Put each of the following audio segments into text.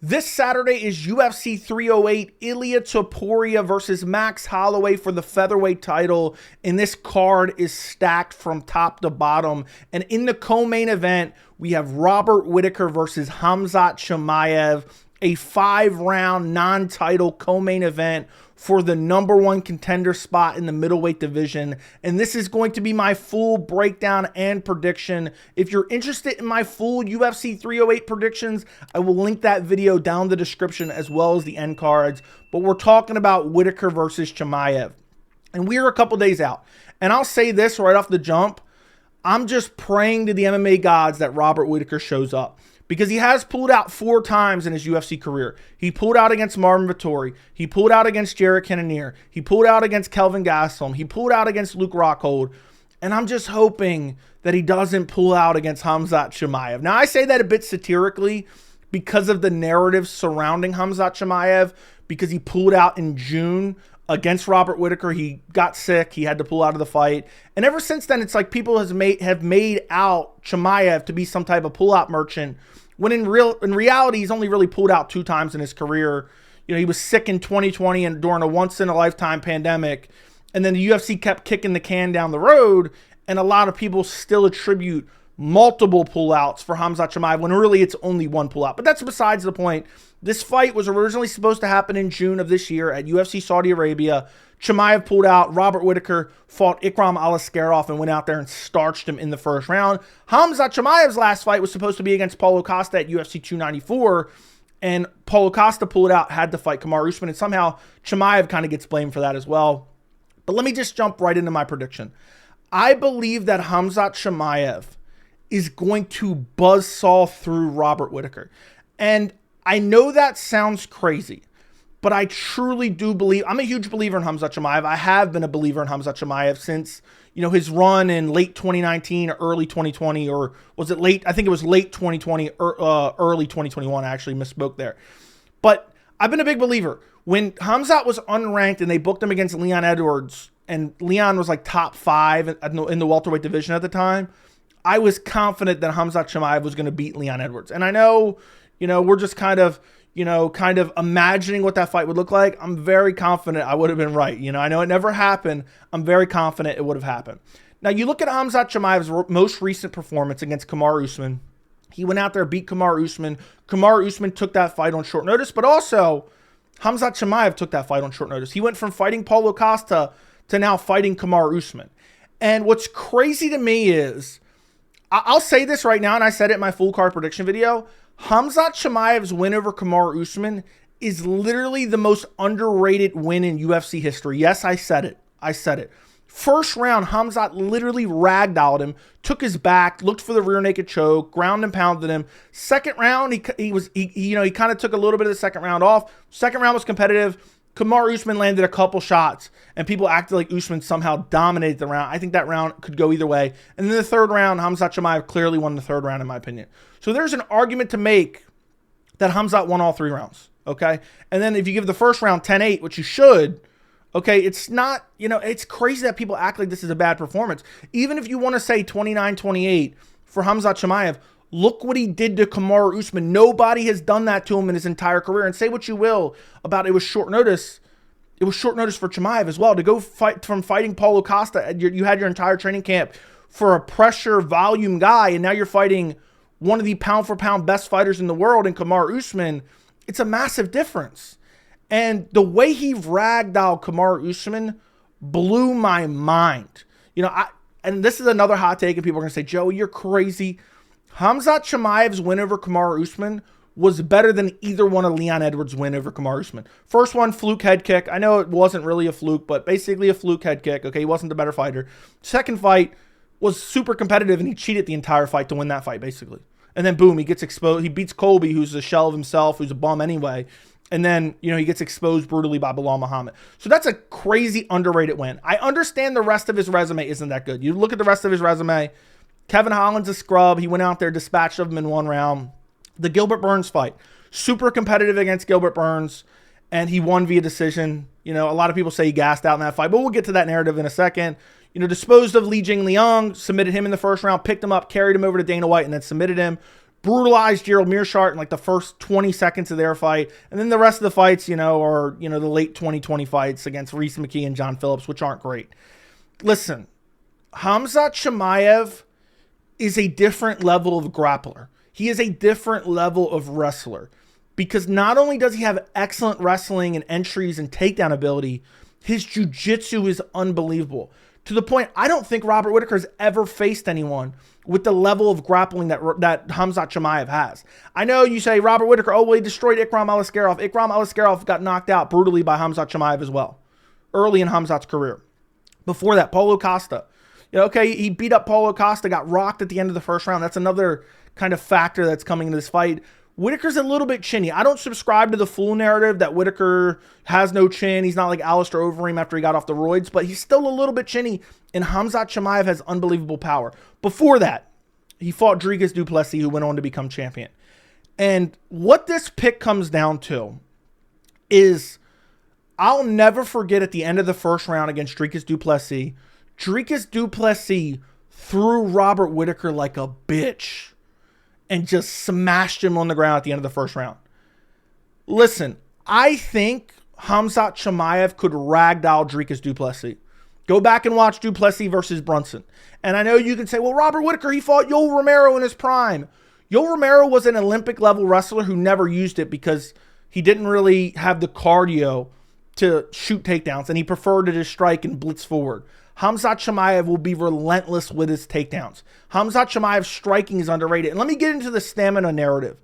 This Saturday is UFC 308, Ilia Topuria versus Max Holloway for the featherweight title, and this card is stacked from top to bottom. And in the co-main event, we have Robert Whittaker versus Khamzat Chimaev, a 5-round non-title co-main event for the #1 contender spot in the middleweight division. And this is going to be my full breakdown and prediction. If you're interested in my full UFC 308 predictions, I will link that video down in the description as well as the end cards. But we're talking about Whittaker versus Chimaev. And we are a couple days out. And I'll say this right off the jump. I'm just praying to the MMA gods that Robert Whittaker shows up, because he has pulled out 4 times in his UFC career. He pulled out against Marvin Vettori. He pulled out against Jared Cannonier. He pulled out against Kelvin Gastelum. He pulled out against Luke Rockhold. And I'm just hoping that he doesn't pull out against Khamzat Chimaev. Now, I say that a bit satirically because of the narrative surrounding Khamzat Chimaev, because he pulled out in June against Robert Whittaker. He got sick. He had to pull out of the fight. And ever since then, it's like people have made out Chimaev to be some type of pullout merchant, when in reality, he's only really pulled out 2 times in his career. You know, he was sick in 2020 and during a once-in-a-lifetime pandemic. And then the UFC kept kicking the can down the road. And a lot of people still attribute multiple pullouts for Khamzat Chimaev when really it's only 1 pullout. But that's besides the point. This fight was originally supposed to happen in June of this year at UFC Saudi Arabia. Chimaev pulled out. Robert Whittaker fought Ikram Aliskerov and went out there and starched him in the first round. Khamzat Chimaev's last fight was supposed to be against Paulo Costa at UFC 294, and Paulo Costa pulled out, had to fight Kamaru Usman, and somehow Chimaev kind of gets blamed for that as well. But let me just jump right into my prediction. I believe that Khamzat Chimaev is going to buzzsaw through Robert Whittaker. And I know that sounds crazy, but I truly do believe, I'm a huge believer in Khamzat Chimaev. I have been a believer in Khamzat Chimaev since, you know, his run in late 2019 or early 2020, or was it late? I think it was late 2020 or early 2021. I actually misspoke there. But I've been a big believer. When Khamzat was unranked and they booked him against Leon Edwards, and Leon was like top 5 in the welterweight division at the time, I was confident that Khamzat Chimaev was going to beat Leon Edwards. And I know, you know, we're just kind of imagining what that fight would look like. I'm very confident I would have been right. You know, I know it never happened. I'm very confident it would have happened. Now, you look at Khamzat Chimaev's most recent performance against Kamaru Usman. He went out there, beat Kamaru Usman. Kamaru Usman took that fight on short notice, but also Khamzat Chimaev took that fight on short notice. He went from fighting Paulo Costa to now fighting Kamaru Usman. And what's crazy to me is, I'll say this right now, and I said it in my full card prediction video, Khamzat Chimaev's win over Kamaru Usman is literally the most underrated win in UFC history. Yes, I said it. I said it. First round, Khamzat literally ragdolled him, took his back, looked for the rear naked choke, ground and pounded him. Second round, he kind of took a little bit of the second round off. Second round was competitive. Kamaru Usman landed a couple shots, and people acted like Usman somehow dominated the round. I think that round could go either way. And then the third round, Khamzat Chimaev clearly won the third round, in my opinion. So there's an argument to make that Khamzat won all 3 rounds, okay? And then if you give the first round 10-8, which you should, okay, it's not, you know, it's crazy that people act like this is a bad performance. Even if you want to say 29-28 for Khamzat Chimaev, look what he did to Kamaru Usman. Nobody has done that to him in his entire career. And say what you will about it was short notice. It was short notice for Chimaev as well. To go fight from fighting Paulo Costa, you had your entire training camp for a pressure volume guy, and now you're fighting one of the pound-for-pound best fighters in the world in Kamaru Usman. It's a massive difference. And the way he ragdolled Kamaru Usman blew my mind. You know, and this is another hot take, and people are going to say, Joe, you're crazy. Khamzat Chimaev's win over Kamaru Usman was better than either one of Leon Edwards' win over Kamaru Usman. First one, fluke head kick. I know it wasn't really a fluke, but basically a fluke head kick. Okay, he wasn't the better fighter. Second fight was super competitive, and he cheated the entire fight to win that fight, basically. And then, boom, he gets exposed. He beats Colby, who's a shell of himself, who's a bum anyway. And then, you know, he gets exposed brutally by Bilal Muhammad. So that's a crazy underrated win. I understand the rest of his resume isn't that good. You look at the rest of his resume, Kevin Holland's a scrub. He went out there, dispatched of him in 1 round. The Gilbert Burns fight, super competitive against Gilbert Burns, and he won via decision. You know, a lot of people say he gassed out in that fight, but we'll get to that narrative in a second. You know, disposed of Li Jingliang, submitted him in the first round, picked him up, carried him over to Dana White, and then submitted him. brutalized Gerald Meerschaert in like the first 20 seconds of their fight. And then the rest of the fights, are, the late 2020 fights against Reese McKee and John Phillips, which aren't great. Listen, Khamzat Chimaev is a different level of grappler. He is a different level of wrestler because not only does he have excellent wrestling and entries and takedown ability, his jiu-jitsu is unbelievable. To the point, I don't think Robert Whittaker has ever faced anyone with the level of grappling that Khamzat Chimaev has. I know you say Robert Whittaker, oh, well, he destroyed Ikram Aliskerov. Ikram Aliskerov got knocked out brutally by Khamzat Chimaev as well, early in Khamzat's career. Before that, Paulo Costa. Okay, he beat up Paulo Costa, got rocked at the end of the first round. That's another kind of factor that's coming into this fight. Whittaker's a little bit chinny. I don't subscribe to the full narrative that Whittaker has no chin. He's not like Alistair Overeem after he got off the roids, but he's still a little bit chinny, and Khamzat Chimaev has unbelievable power. Before that, he fought Dricus du Plessis, who went on to become champion. And what this pick comes down to is I'll never forget at the end of the first round against Dricus du Plessis threw Robert Whittaker like a bitch and just smashed him on the ground at the end of the first round. Listen, I think Khamzat Chimaev could ragdoll Dricus du Plessis. Go back and watch du Plessis versus Brunson. And I know you can say, well, Robert Whittaker, he fought Yoel Romero in his prime. Yoel Romero was an Olympic-level wrestler who never used it because he didn't really have the cardio to shoot takedowns, and he preferred to just strike and blitz forward. Khamzat Chimaev will be relentless with his takedowns. Khamzat Chimaev's striking is underrated. And let me get into the stamina narrative.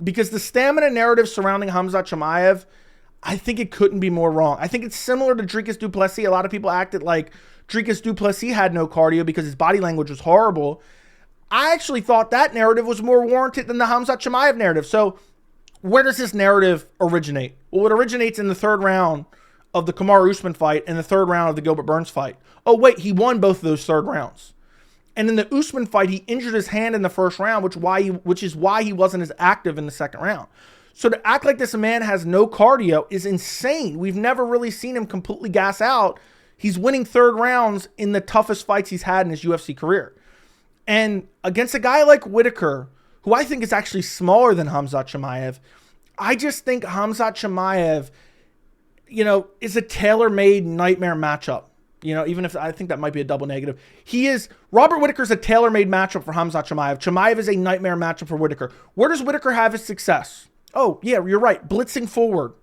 Because the stamina narrative surrounding Khamzat Chimaev, I think it couldn't be more wrong. I think it's similar to Dricus du Plessis. A lot of people acted like Dricus du Plessis had no cardio because his body language was horrible. I actually thought that narrative was more warranted than the Khamzat Chimaev narrative. So where does this narrative originate? Well, it originates in the third round of the Kamaru Usman fight and the third round of the Gilbert Burns fight. Oh, wait, he won both of those third rounds. And in the Usman fight, he injured his hand in the first round, which is why he wasn't as active in the second round. So to act like this man has no cardio is insane. We've never really seen him completely gas out. He's winning third rounds in the toughest fights he's had in his UFC career. And against a guy like Whittaker, who I think is actually smaller than Khamzat Chimaev, I just think Khamzat Chimaev, is a tailor-made nightmare matchup. Even if I think that might be a double negative. Robert Whittaker's a tailor-made matchup for Khamzat Chimaev. Chimaev is a nightmare matchup for Whittaker. Where does Whittaker have his success? Oh, yeah, you're right. Blitzing forward.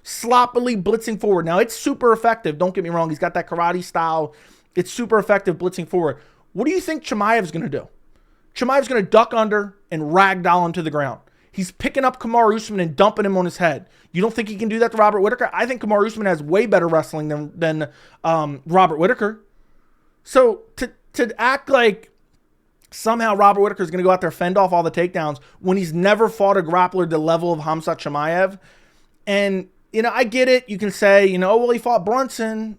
Sloppily blitzing forward. Now, it's super effective. Don't get me wrong. He's got that karate style. It's super effective blitzing forward. What do you think Chimaev's going to do? Chimaev's going to duck under and ragdoll him to the ground. He's picking up Kamaru Usman and dumping him on his head. You don't think he can do that to Robert Whittaker? I think Kamaru Usman has way better wrestling than Robert Whittaker. So to act like somehow Robert Whittaker is going to go out there, fend off all the takedowns when he's never fought a grappler the level of Khamzat Chimaev. And, I get it. You can say, well, he fought Brunson.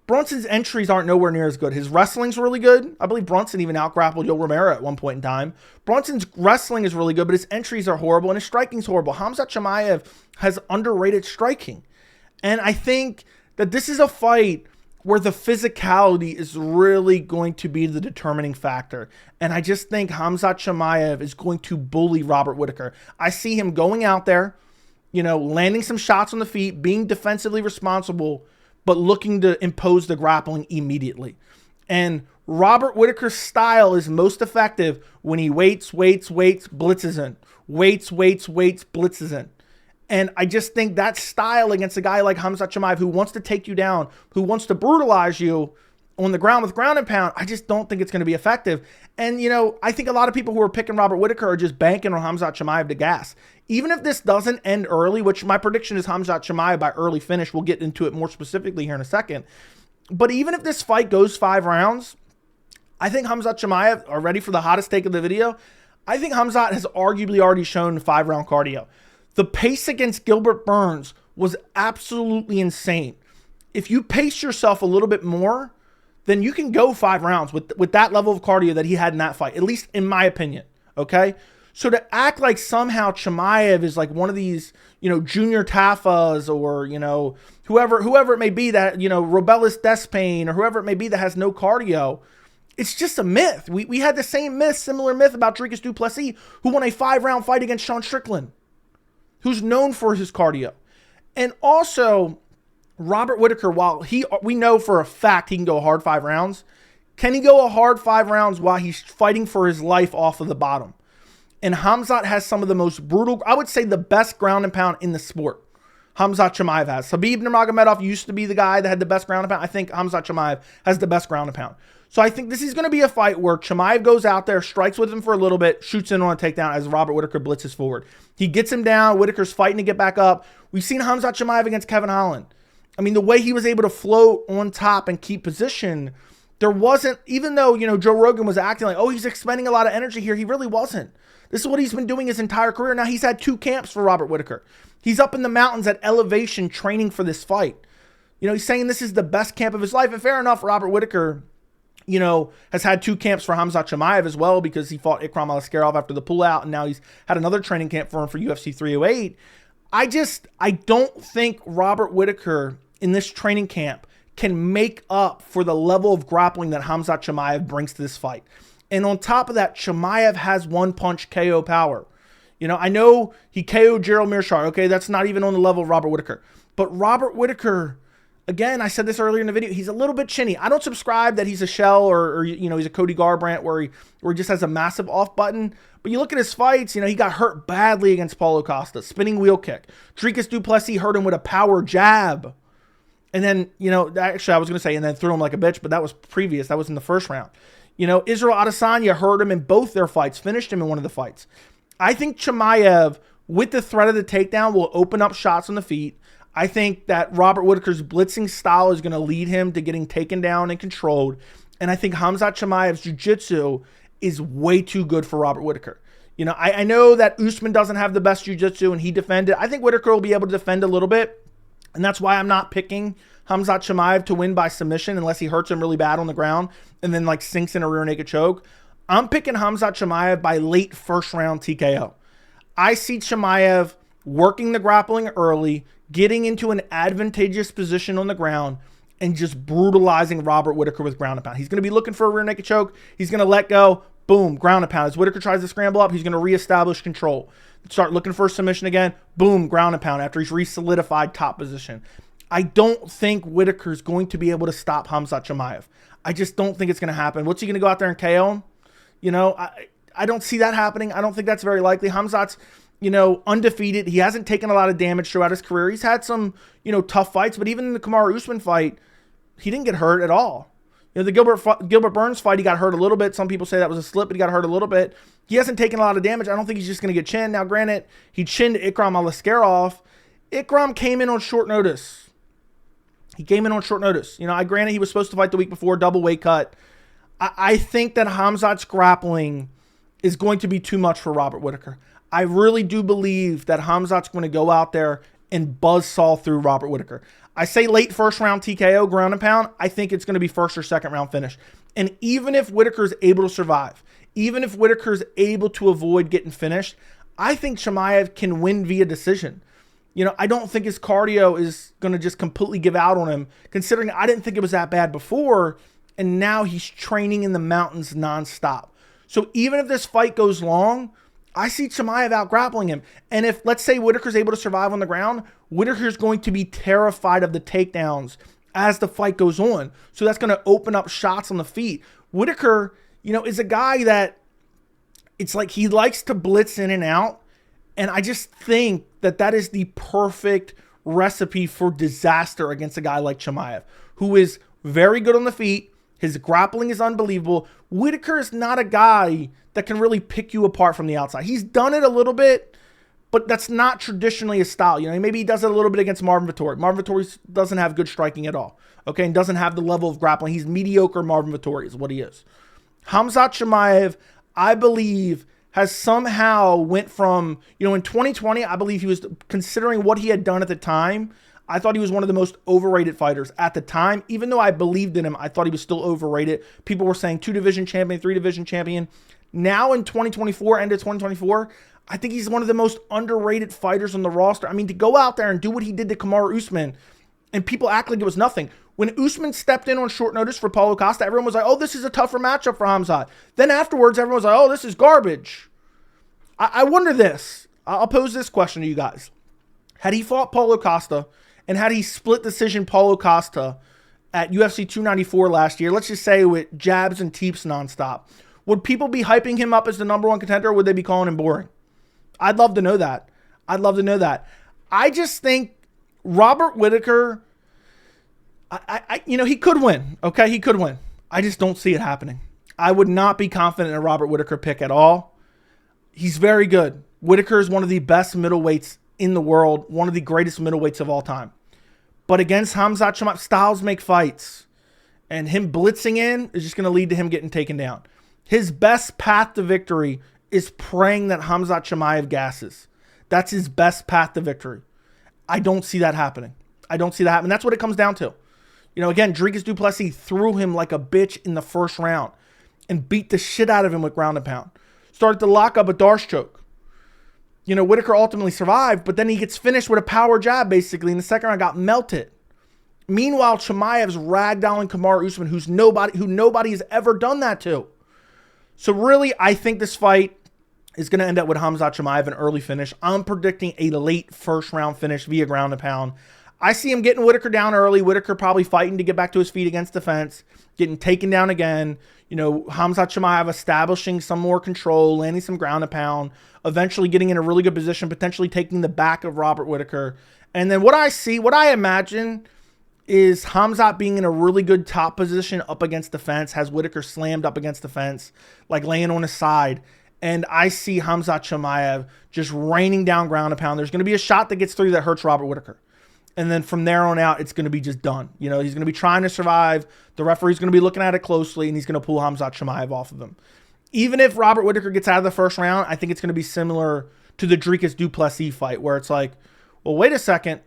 Brunson's entries aren't nowhere near as good. His wrestling's really good. I believe Brunson even out-grappled Yoel Romero at one point in time. Brunson's wrestling is really good, but his entries are horrible, and his striking's horrible. Khamzat Chimaev has underrated striking. And I think that this is a fight where the physicality is really going to be the determining factor. And I just think Khamzat Chimaev is going to bully Robert Whittaker. I see him going out there, landing some shots on the feet, being defensively responsible, but looking to impose the grappling immediately. And Robert Whittaker's style is most effective when he waits, blitzes in. Waits, blitzes in. And I just think that style against a guy like Khamzat Chimaev who wants to take you down, who wants to brutalize you on the ground with ground and pound, I just don't think it's going to be effective. And, I think a lot of people who are picking Robert Whittaker are just banking on Khamzat Chimaev to gas. Even if this doesn't end early, which my prediction is Khamzat Chimaev by early finish, we'll get into it more specifically here in a second. But even if this fight goes 5 rounds, I think Khamzat Chimaev, are ready for the hottest take of the video? I think Khamzat has arguably already shown 5-round cardio. The pace against Gilbert Burns was absolutely insane. If you pace yourself a little bit more, then you can go 5 rounds with that level of cardio that he had in that fight, at least in my opinion, okay? So to act like somehow Chimaev is like one of these, Junior Tafas or, whoever it may be that, Robelis Despain or whoever it may be that has no cardio It's just a myth. We had the same myth, similar myth about Dricus du Plessis, who won a 5-round fight against Sean Strickland, who's known for his cardio. And also, Robert Whittaker, while we know for a fact he can go a hard 5 rounds, can he go a hard 5 rounds while he's fighting for his life off of the bottom? And Khamzat has some of the most brutal, I would say the best ground and pound in the sport. Khamzat Chimaev has. Khabib Nurmagomedov used to be the guy that had the best ground and pound. I think Khamzat Chimaev has the best ground and pound. So I think this is going to be a fight where Chimaev goes out there, strikes with him for a little bit, shoots in on a takedown as Robert Whittaker blitzes forward. He gets him down. Whittaker's fighting to get back up. We've seen Khamzat Chimaev against Kevin Holland. I mean, the way he was able to float on top and keep position, there wasn't, even though, Joe Rogan was acting like, oh, he's expending a lot of energy here, he really wasn't. This is what he's been doing his entire career. Now, he's had 2 camps for Robert Whittaker. He's up in the mountains at elevation training for this fight. He's saying this is the best camp of his life. And fair enough, Robert Whittaker, has had 2 camps for Khamzat Chimaev as well, because he fought Ikram Aliskerov after the pullout, and now he's had another training camp for him for UFC 308. I don't think Robert Whittaker in this training camp can make up for the level of grappling that Khamzat Chimaev brings to this fight. And on top of that, Chimaev has 1-punch KO power. I know he KO'd Gerald Meerschaert. Okay, that's not even on the level of Robert Whittaker. But Robert Whittaker, again, I said this earlier in the video, he's a little bit chinny. I don't subscribe that he's a shell or he's a Cody Garbrandt where he just has a massive off button. But you look at his fights, he got hurt badly against Paulo Costa, spinning wheel kick. Dricus du Plessis hurt him with a power jab. And then, actually I was going to say, and then threw him like a bitch, but that was previous. That was in the first round. Israel Adesanya hurt him in both their fights, finished him in one of the fights. I think Chimaev, with the threat of the takedown, will open up shots on the feet. I think that Robert Whittaker's blitzing style is going to lead him to getting taken down and controlled. And I think Khamzat Chimaev's jiu-jitsu is way too good for Robert Whittaker. I know that Usman doesn't have the best jiu-jitsu and he defended. I think Whittaker will be able to defend a little bit. And that's why I'm not picking Khamzat Chimaev to win by submission unless he hurts him really bad on the ground and then sinks in a rear naked choke. I'm picking Khamzat Chimaev by late first round TKO. I see Chimaev working the grappling early, getting into an advantageous position on the ground, and just brutalizing Robert Whittaker with ground and pound. He's going to be looking for a rear naked choke. He's going to let go. Boom, ground and pound. As Whittaker tries to scramble up, he's going to reestablish control. Start looking for a submission again. Boom, ground and pound after he's re-solidified top position. I don't think Whittaker's going to be able to stop Khamzat Chimaev. I just don't think it's going to happen. What's he going to go out there and KO him? I don't see that happening. I don't think that's very likely. Khamzat's, undefeated. He hasn't taken a lot of damage throughout his career. He's had some, tough fights, but even in the Kamaru Usman fight, he didn't get hurt at all. The Gilbert Burns fight, he got hurt a little bit. Some people say that was a slip, but he got hurt a little bit. He hasn't taken a lot of damage. I don't think he's just going to get chinned. Now, granted, he chinned Ikram Aliskerov. Ikram came in on short notice. Granted, he was supposed to fight the week before, double weight cut. I think that Khamzat's grappling is going to be too much for Robert Whittaker. I really do believe that Khamzat's going to go out there and buzzsaw through Robert Whittaker. I say late first round TKO, ground and pound. I think it's going to be first or second round finish. And even if Whittaker's able to survive, even if Whittaker's able to avoid getting finished, I think Chimaev can win via decision. I don't think his cardio is going to just completely give out on him, considering I didn't think it was that bad before, and now he's training in the mountains nonstop. So even if this fight goes long, I see Chimaev out grappling him. And if, let's say, Whittaker's able to survive on the ground, Whittaker's going to be terrified of the takedowns as the fight goes on. So that's going to open up shots on the feet. Whittaker, is a guy that it's like he likes to blitz in and out. And I just think that is the perfect recipe for disaster against a guy like Chimaev, who is very good on the feet. His grappling is unbelievable. Whittaker is not a guy that can really pick you apart from the outside. He's done it a little bit, but that's not traditionally his style. Maybe he does it a little bit against Marvin Vettori. Marvin Vettori doesn't have good striking at all, okay, and doesn't have the level of grappling. He's mediocre Marvin Vettori is what he is. Khamzat Chimaev, I believe, has somehow went from, in 2020, I believe he was, considering what he had done at the time, I thought he was one of the most overrated fighters at the time. Even though I believed in him, I thought he was still overrated. People were saying 2-division champion, 3-division champion. Now in 2024, end of 2024, I think he's one of the most underrated fighters on the roster. I mean, to go out there and do what he did to Kamaru Usman, and people act like it was nothing. When Usman stepped in on short notice for Paulo Costa, everyone was like, oh, this is a tougher matchup for Khamzat. Then afterwards, everyone was like, oh, this is garbage. I wonder this. I'll pose this question to you guys. Had he fought Paulo Costa and had he split decision Paulo Costa at UFC 294 last year, let's just say with jabs and teeps nonstop, would people be hyping him up as the number one contender, or would they be calling him boring? I'd love to know that. I'd love to know that. I just think Robert Whittaker, he could win. Okay, he could win. I just don't see it happening. I would not be confident in a Robert Whittaker pick at all. He's very good. Whittaker is one of the best middleweights in the world, one of the greatest middleweights of all time. But against Khamzat Chimaev, styles make fights. And him blitzing in is just going to lead to him getting taken down. His best path to victory is praying that Khamzat Chimaev gasses. That's his best path to victory. I don't see that happening. I don't see that happening. That's what it comes down to. Again, Dricus du Plessis threw him like a bitch in the first round and beat the shit out of him with ground and pound. Started to lock up a Darce choke. Whittaker ultimately survived, but then he gets finished with a power jab, basically. In the second round, got melted. Meanwhile, Chimaev's ragdolling Kamaru Usman, who nobody has ever done that to. So really, I think this fight is going to end up with Khamzat Chimaev an early finish. I'm predicting a late first round finish via ground and pound. I see him getting Whittaker down early. Whittaker probably fighting to get back to his feet against the fence, getting taken down again. Khamzat Chimaev establishing some more control, landing some ground and pound, eventually getting in a really good position, potentially taking the back of Robert Whittaker. And then what I imagine is Khamzat being in a really good top position up against the fence, has Whittaker slammed up against the fence, like laying on his side. And I see Khamzat Chimaev just raining down ground and pound. There's going to be a shot that gets through that hurts Robert Whittaker. And then from there on out, it's going to be just done. He's going to be trying to survive. The referee's going to be looking at it closely, and he's going to pull Khamzat Chimaev off of him. Even if Robert Whittaker gets out of the first round, I think it's going to be similar to the Dricus du Plessis fight, where it's like, well, wait a second.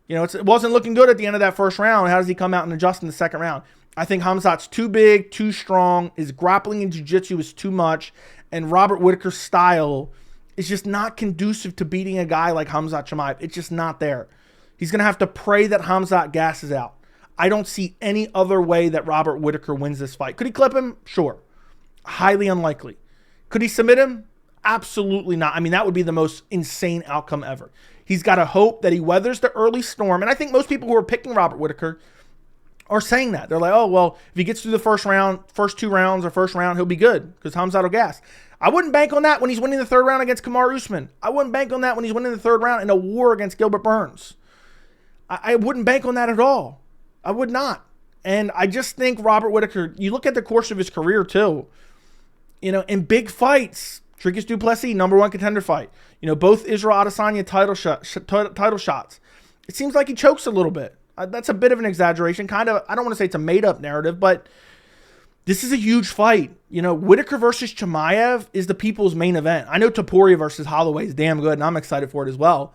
It wasn't looking good at the end of that first round. How does he come out and adjust in the second round? I think Khamzat's too big, too strong. His grappling and jiu-jitsu is too much. And Robert Whittaker's style is just not conducive to beating a guy like Khamzat Chimaev. It's just not there. He's going to have to pray that Khamzat gasses out. I don't see any other way that Robert Whittaker wins this fight. Could he clip him? Sure. Highly unlikely. Could he submit him? Absolutely not. I mean, that would be the most insane outcome ever. He's got to hope that he weathers the early storm. And I think most people who are picking Robert Whittaker are saying that. They're like, oh, well, if he gets through the first two rounds or first round, he'll be good because Khamzat will gas. I wouldn't bank on that when he's winning the third round against Kamaru Usman. I wouldn't bank on that when he's winning the third round in a war against Gilbert Burns. I wouldn't bank on that at all. I would not. And I just think Robert Whittaker, you look at the course of his career too, in big fights, Dricus du Plessis, number one contender fight. Both Israel Adesanya title shots. It seems like he chokes a little bit. That's a bit of an exaggeration. Kind of, I don't want to say it's a made-up narrative, but this is a huge fight. Whittaker versus Chimaev is the people's main event. I know Topuria versus Holloway is damn good, and I'm excited for it as well.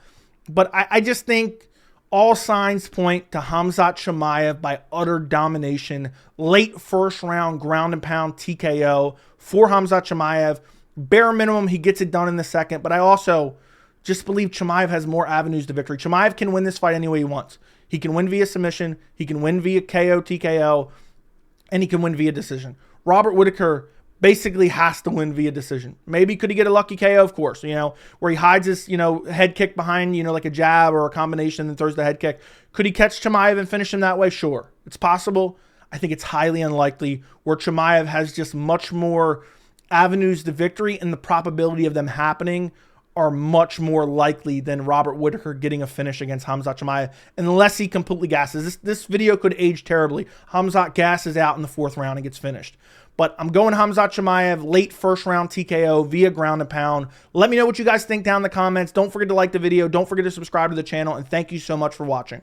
But I just think all signs point to Khamzat Chimaev by utter domination. Late first round ground and pound TKO for Khamzat Chimaev. Bare minimum, he gets it done in the second. But I also just believe Chimaev has more avenues to victory. Chimaev can win this fight any way he wants. He can win via submission. He can win via KO, TKO. And he can win via decision. Robert Whittaker basically has to win via decision. Maybe could he get a lucky KO? Of course, where he hides his, head kick behind, like a jab or a combination and throws the head kick. Could he catch Chimaev and finish him that way? Sure. It's possible. I think it's highly unlikely, where Chimaev has just much more avenues to victory, and the probability of them happening are much more likely than Robert Whittaker getting a finish against Khamzat Chimaev, unless he completely gasses. This video could age terribly. Khamzat gasses out in the fourth round and gets finished. But I'm going Khamzat Chimaev, late first round TKO via ground and pound. Let me know what you guys think down in the comments. Don't forget to like the video. Don't forget to subscribe to the channel. And thank you so much for watching.